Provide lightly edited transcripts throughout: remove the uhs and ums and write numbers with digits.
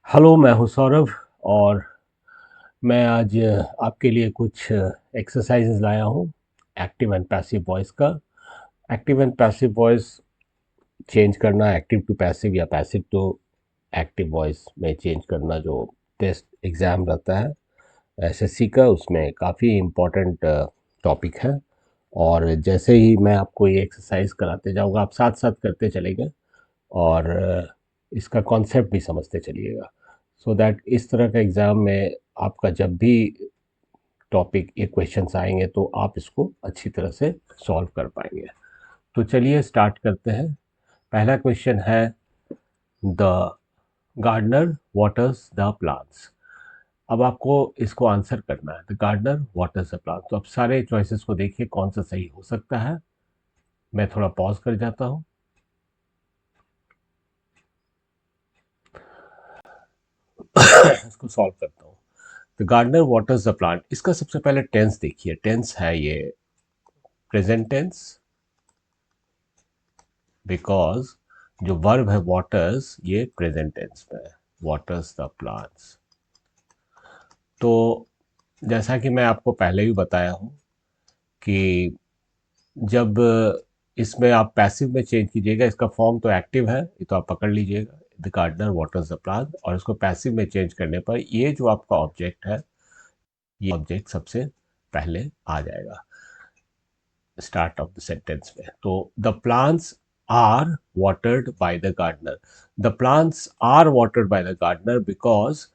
Hello, मैं हूँ सौरभ और मैं आज आपके लिए कुछ एक्सरसाइजेज लाया हूँ एक्टिव एंड पैसिव वॉइस का। Active and passive voice change करना, एक्टिव टू पैसिव या पैसिव टू एक्टिव वॉइस में चेंज करना जो टेस्ट एग्ज़ाम रहता है एसएससी का, उसमें काफ़ी इम्पोर्टेंट टॉपिक है। और जैसे ही मैं आपको ये एक्सरसाइज कराते जाऊँगा, आप साथ साथ करते चलेंगे और इसका कॉन्सेप्ट भी समझते चलिएगा, सो दैट इस तरह का एग्ज़ाम में आपका जब भी टॉपिक ये क्वेश्चंस आएंगे तो आप इसको अच्छी तरह से सॉल्व कर पाएंगे। तो चलिए स्टार्ट करते हैं। पहला क्वेश्चन है, the gardener waters the plants. अब आपको इसको आंसर करना है, the gardener waters the plants. तो अब सारे चॉइसेस को देखिए कौन सा सही हो सकता है। मैं थोड़ा पॉज कर जाता हूँ। इसको सॉल्व करता हूँ। The gardener waters the plant, इसका सबसे पहले टेंस देखिए। टेंस है ये प्रेजेंट टेंस, बिकॉज जो वर्ब है वाटर्स ये प्रेजेंट टेंस में है, वाटर्स द प्लांट्स। तो जैसा कि मैं आपको पहले भी बताया हूँ कि जब इसमें आप पैसिव में चेंज कीजिएगा, इसका फॉर्म तो एक्टिव है, ये तो आप पकड़ लीजिएगा, the gardener waters the plant, और इसको पैसिव में चेंज करने पर ये जो आपका ऑब्जेक्ट है, ये ऑब्जेक्ट सबसे पहले आ जाएगा स्टार्ट ऑफ द सेंटेंस में। तो the plants are watered by the gardener. The plants are watered by the gardener because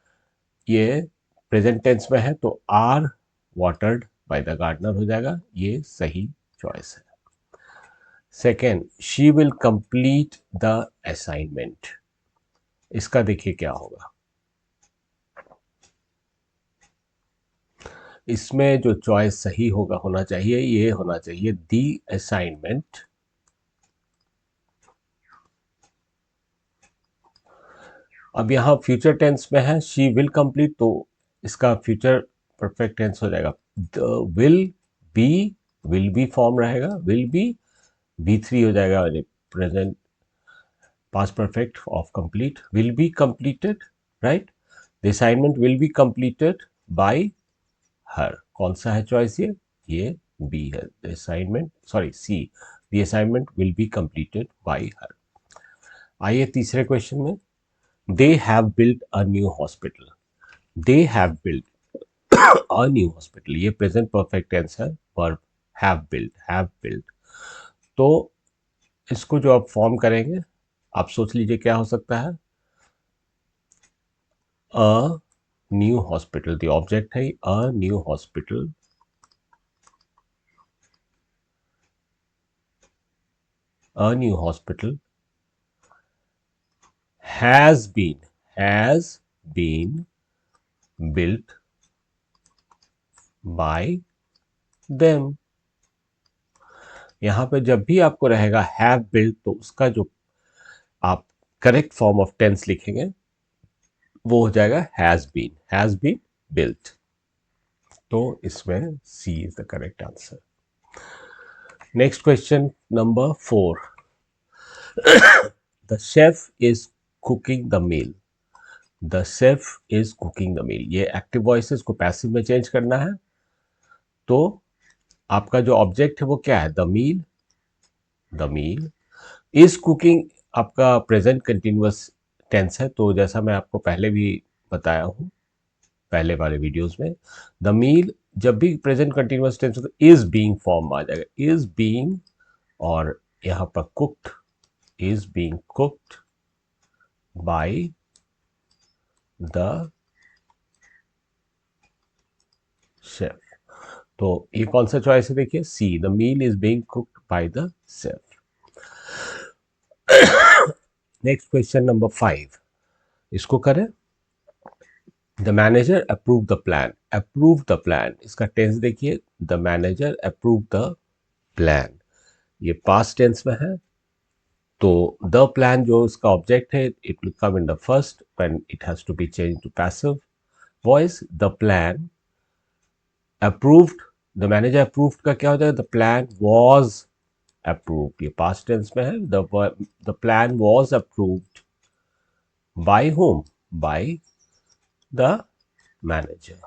ये प्रेजेंट टेंस में है, तो are watered by the gardener हो जाएगा, ये सही चॉइस है। Second, she will complete the assignment. इसका देखिए क्या होगा। इसमें जो चॉइस सही होगा होना चाहिए, ये होना चाहिए दी असाइनमेंट। अब यहाँ फ्यूचर टेंस में है शी विल कंप्लीट, तो इसका फ्यूचर परफेक्ट टेंस हो जाएगा द विल बी फॉर्म रहेगा, विल बी V3 हो जाएगा, present past perfect of complete, will be completed, right. The assignment will be completed by her. कौन सा है चॉइस? ये बी है। The assignment, sorry C, the assignment will be completed by her. आइए तीसरे question में, they have built a new hospital. They have built a new hospital, ये present perfect tense है, वर्ब हैव बिल्ट। तो इसको जो आप फॉर्म करेंगे, आप सोच लीजिए क्या हो सकता है। A new hospital, the object है a new hospital, a new hospital has been built by them। यहां पे जब भी आपको रहेगा हैव बिल्ट, तो उसका जो आप करेक्ट फॉर्म ऑफ टेंस लिखेंगे वो हो जाएगा हैज बीन बिल्ट। तो इसमें C is the correct answer. Next question number 4, the chef is cooking the meal. The chef is cooking the meal, ये एक्टिव वॉइसेस को पैसिव में चेंज करना है। तो आपका जो ऑब्जेक्ट है वो क्या है? द मील इज कुकिंग आपका प्रेजेंट कंटिन्यूअस टेंस है, तो जैसा मैं आपको पहले भी बताया हूं पहले वाले वीडियोस में, द मील जब भी प्रेजेंट कंटिन्यूअस टेंस हो तो इज बीइंग फॉर्म आ जाएगा, इज बीइंग, और यहां पर cooked, is being cooked by the chef. तो ये कौन सा चॉइस है? देखिए C, the meal is being cooked by the chef. Next question number 5, इसको करें। The manager approve the plan. Approve the plan, इसका टेंस देखिए, the manager approve the plan, ये पास्ट टेंस में है। तो द प्लान जो इसका ऑब्जेक्ट है, it will come in the first when it has to be change to passive voice. The plan approved, the manager approved का क्या हो जाएगा? द प्लान वॉज अप्रूव्ड, ये पास्ट टेंस में है। The plan was approved by whom? By the manager.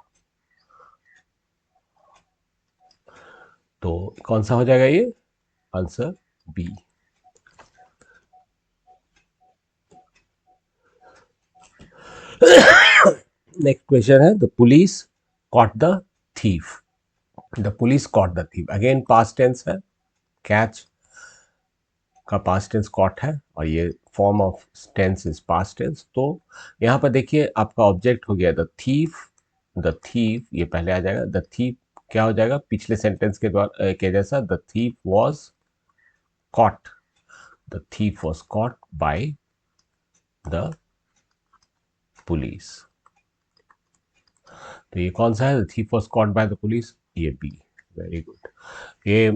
तो कौन सा हो जाएगा ये? Answer B. नेक्स्ट क्वेश्चन है the police caught the thief. The police caught the thief, again past tense है, कैच का पास्ट टेंस कॉट है और ये form of tense is past tense. तो यहाँ पर देखिए आपका ऑब्जेक्ट हो गया द थीफ। द थीफ ये पहले आ जाएगा, द थीफ क्या हो जाएगा पिछले सेंटेंस के द्वारा के जैसा, the thief was caught. The thief was caught by the police. तो ये कौन सा है? The thief was caught by the police, ये बी। Very good. ये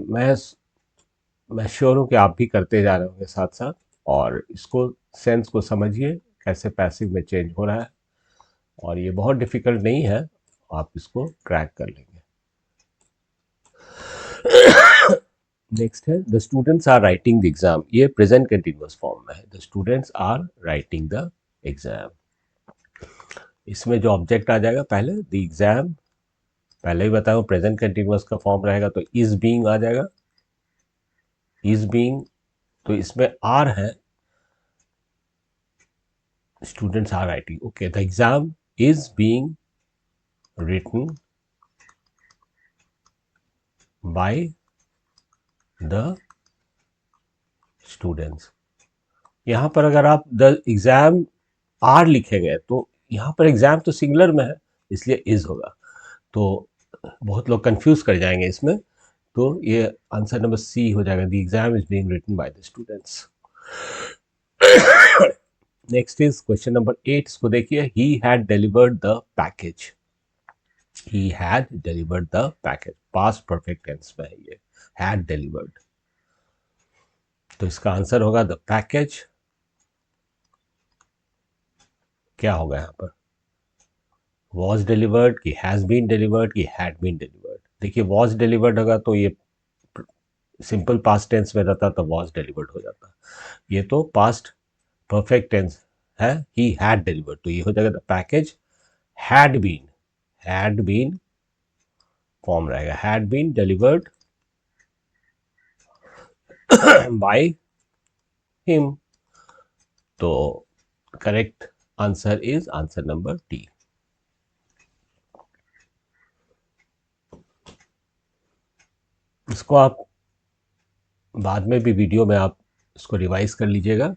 मैं श्योर हूँ कि आप भी करते जा रहे होंगे साथ साथ, और इसको सेंस को समझिए कैसे पैसिव में चेंज हो रहा है, और ये बहुत डिफिकल्ट नहीं है, आप इसको क्रैक कर लेंगे। नेक्स्ट है the students are writing the exam. ये प्रेजेंट कंटिन्यूअस फॉर्म में है, the students are writing the exam. इसमें जो ऑब्जेक्ट आ जाएगा पहले द एग्जाम, पहले ही बताया प्रेजेंट कंटिन्यूअस का फॉर्म रहेगा तो इज बीइंग आ जाएगा, इज बीइंग। तो इसमें आर है, students are writing, okay the exam is being written by the students। यहाँ पर अगर आप द एग्जाम आर लिखेंगे तो यहाँ पर एग्जाम तो सिंगुलर में है इसलिए इज होगा, तो बहुत लोग कंफ्यूज कर जाएंगे इसमें। तो ये आंसर नंबर सी हो जाएगा, the exam is being written by the students. Next is question number 8, इसको देखिए, he had delivered the package. he had delivered the package, past perfect tense में है ये, had delivered। तो इसका आंसर होगा द पैकेज। क्या होगा यहाँ पर? was delivered कि has been delivered कि had been delivered? देखिए was delivered होगा तो ये सिंपल पास्ट टेंस में रहता तो was delivered हो जाता, ये तो पास्ट परफेक्ट टेंस है, he had delivered, तो ये हो जाएगा the package had been form रहेगा, had been delivered by him। तो correct answer is answer number D. इसको आप बाद में भी वीडियो में आप इसको रिवाइज कर लीजिएगा।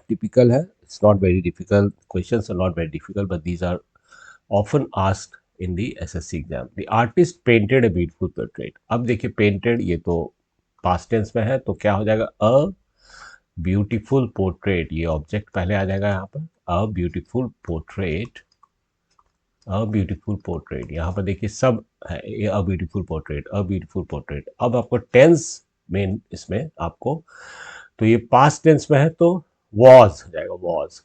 टिपिकल है, it's not very difficult, questions are not very difficult but these are often asked in the SSC exam. The artist painted a beautiful portrait. अब देखिए पेंटेड ये तो पास्ट टेंस में है तो क्या हो जाएगा? अ ब्यूटीफुल पोर्ट्रेट, ये ऑब्जेक्ट पहले आ जाएगा यहाँ पर, अ ब्यूटीफुल पोर्ट्रेट। अ ब्यूटीफुल पोर्ट्रेट यहाँ पर देखिए सब है, ये अ ब्यूटीफुल पोर्ट्रेट, अ ब्यूटीफुल पोर्ट्रेट। अब आपको टेंस में इसमें आपको, तो ये पास्ट टेंस में है तो वॉज हो जाएगा, was.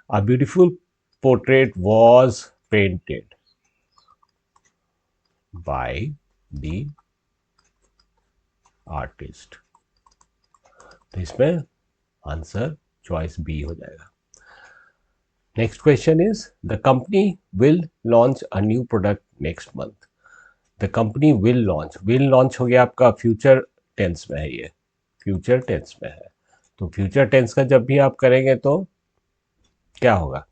A beautiful portrait was painted by the artist. तो इसमें आंसर चॉइस बी हो जाएगा। Next question is the company will launch a new product next month. The company will launch हो गया आपका फ्यूचर टेंस में है, ये फ्यूचर टेंस में है। तो फ्यूचर टेंस का जब भी आप करेंगे तो क्या होगा?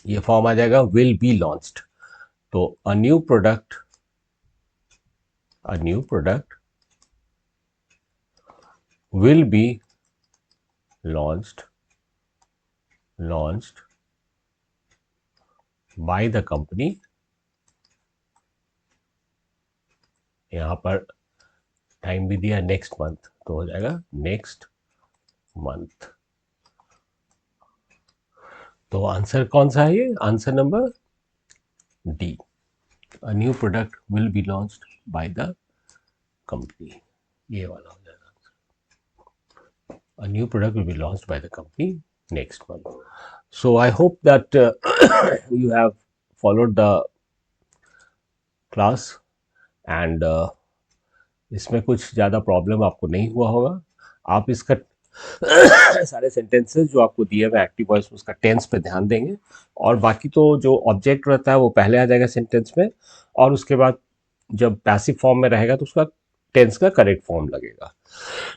ये फॉर्म आ जाएगा विल बी लॉन्च्ड। तो a new product will be launched by the company. यहाँ पर टाइम भी दिया नेक्स्ट मंथ तो हो जाएगा नेक्स्ट मंथ। तो आंसर कौन सा है? ये answer number D, a new product will be launched by the company, ये वाला हो जाएगा। A new product will be launched by the company next month. So I hope that you have followed the class and इसमें कुछ ज़्यादा problem आपको नहीं हुआ होगा। आप इसका सारे सेंटेंसेस जो आपको दिए हुए एक्टिव वॉइस में उसका टेंस पे ध्यान देंगे, और बाकी तो जो ऑब्जेक्ट रहता है वो पहले आ जाएगा सेंटेंस में, और उसके बाद जब पैसिव फॉर्म में रहेगा तो उसका टेंस का करेक्ट फॉर्म लगेगा।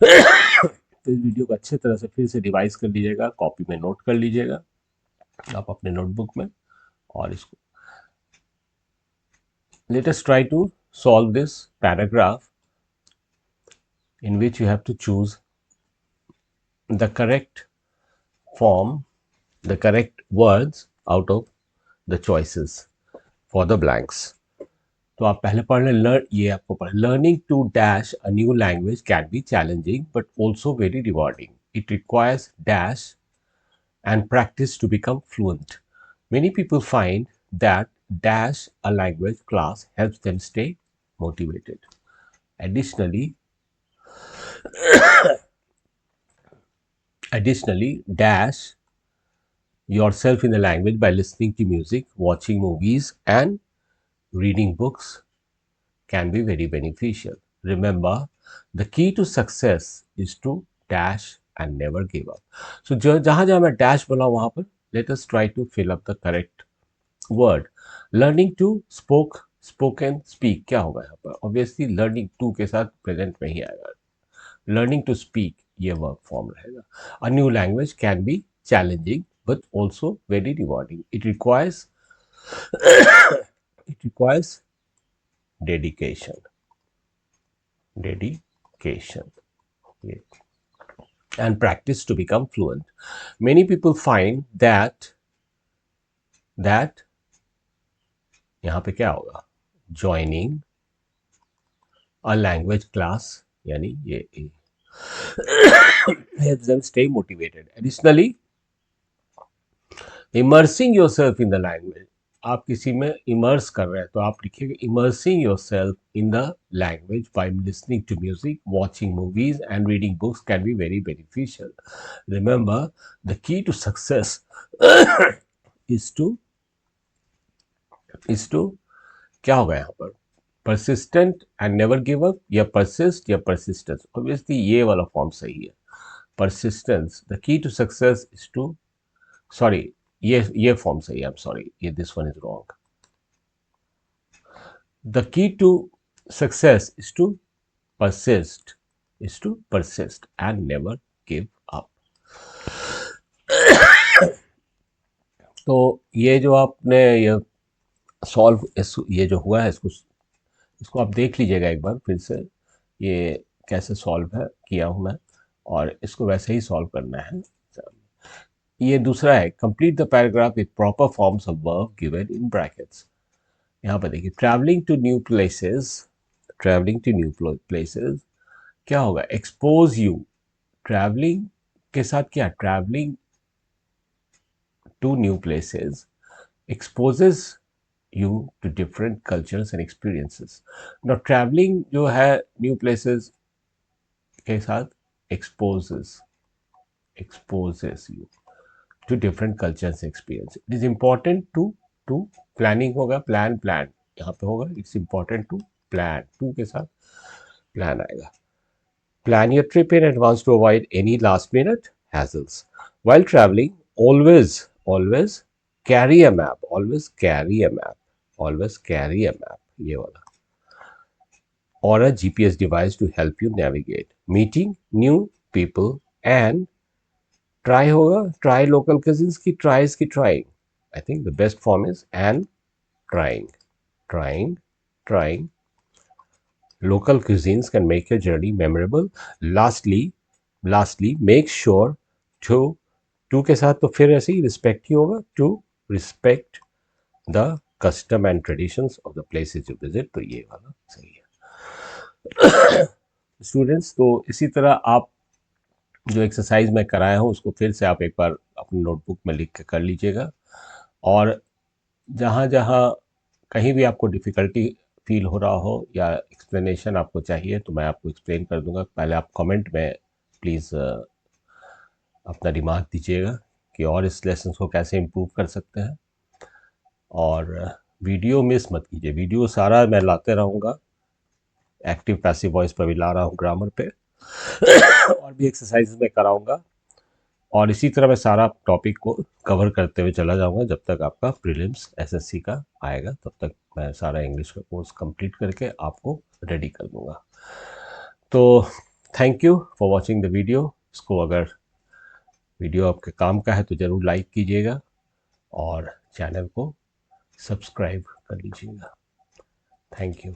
तो इस वीडियो को अच्छे तरह से फिर से रिवाइज कर लीजिएगा, कॉपी में नोट कर लीजिएगा आप अपने नोटबुक में, और इसको let us try to solve this paragraph in which you have to choose the correct form, the correct words out of the choices for the blanks. तो आप पहले पढ़ लें, लर्न, ये आपको पढ़, learning to dash a new language can be challenging but also very rewarding. It requires dash and practice to become fluent. Many people find that dash a language class helps them stay motivated. Additionally, dash yourself in the language by listening to music, watching movies, and reading books can be very beneficial. Remember, the key to success is to dash and never give up. So, जहाँ जहाँ मैं dash बोला वहाँ पर let us try to fill up the correct word. Learning to spoken speak क्या होगा यहाँ पर? Obviously, learning to के साथ present में ही आएगा. Learning to speak ये वर्ब फॉर्म रहेगा. A new language can be challenging but also very rewarding. It requires dedication. And practice to become fluent. Many people find that यहाँ पे क्या होगा? Joining a language class यानी ये helps them stay motivated. Additionally, immersing yourself in the language. आप किसी में immerse कर रहे हैं तो आप लिखिएगा immersing yourself in the language by listening to music, watching movies and reading books can be very beneficial. Remember, the key to success is to क्या होगा यहाँ पर? persistent and never give up या persist या persistence. Obviously ये वाला form सही है. persistence, the key to success is to, sorry, ये फॉर्म सही है. I'm sorry, ये this one is wrong. The key to success is to persist and never give up. तो ये जो आपने ये सॉल्व, ये जो हुआ है इसको आप देख लीजिएगा एक बार फिर से, ये कैसे सॉल्व है किया हूँ मैं, और इसको वैसे ही सॉल्व करना है. ये दूसरा है, complete the paragraph with proper forms of verb given in brackets. यहाँ पर देखिए, ट्रैवलिंग टू न्यू प्लेसेस क्या होगा? Expose you. ट्रैवलिंग के साथ क्या? Travelling to new places exposes you to different cultures and experiences. Now traveling जो है new places के साथ exposes you to different cultures and experiences. It is important to planning होगा, plan यहाँ पे होगा. It's important to plan, to के साथ plan आएगा. Plan your trip in advance to avoid any last minute hassles. While traveling, always carry a map. ये वाला. Or a GPS device to help you navigate. Meeting new people and try होगा. Try local cuisines की trying. I think the best form is and trying. Local cuisines can make your journey memorable. Lastly, make sure to के साथ तो फिर ऐसे ही respect ही होगा. To respect the custom and traditions of the places you visit. तो ये वाला सही है. स्टूडेंट्स, तो इसी तरह आप जो एक्सरसाइज मैं कराया हूँ उसको फिर से आप एक बार अपनी नोटबुक में लिख के कर लीजिएगा, और जहाँ जहाँ कहीं भी आपको डिफ़िकल्टी फील हो रहा हो या एक्सप्लेनेशन आपको चाहिए तो मैं आपको एक्सप्लेन कर दूंगा. पहले आप कमेंट में प्लीज़ अपना दिमाग दीजिएगा कि और इस लेसन को कैसे इम्प्रूव कर सकते हैं. और वीडियो मिस मत कीजिए, वीडियो सारा मैं लाते रहूँगा. एक्टिव पैसिव वॉइस पर भी ला रहा हूँ, ग्रामर पे, और भी एक्सरसाइज मैं कराऊंगा, और इसी तरह मैं सारा टॉपिक को कवर करते हुए चला जाऊंगा जब तक आपका प्रीलिम्स एसएससी का आएगा। तब तक मैं सारा इंग्लिश का कोर्स कंप्लीट करके आपको रेडी कर दूंगा। तो thank you for watching the video. इसको अगर वीडियो आपके काम का है तो ज़रूर लाइक कीजिएगा और चैनल को सब्सक्राइब कर लीजिएगा। Thank you.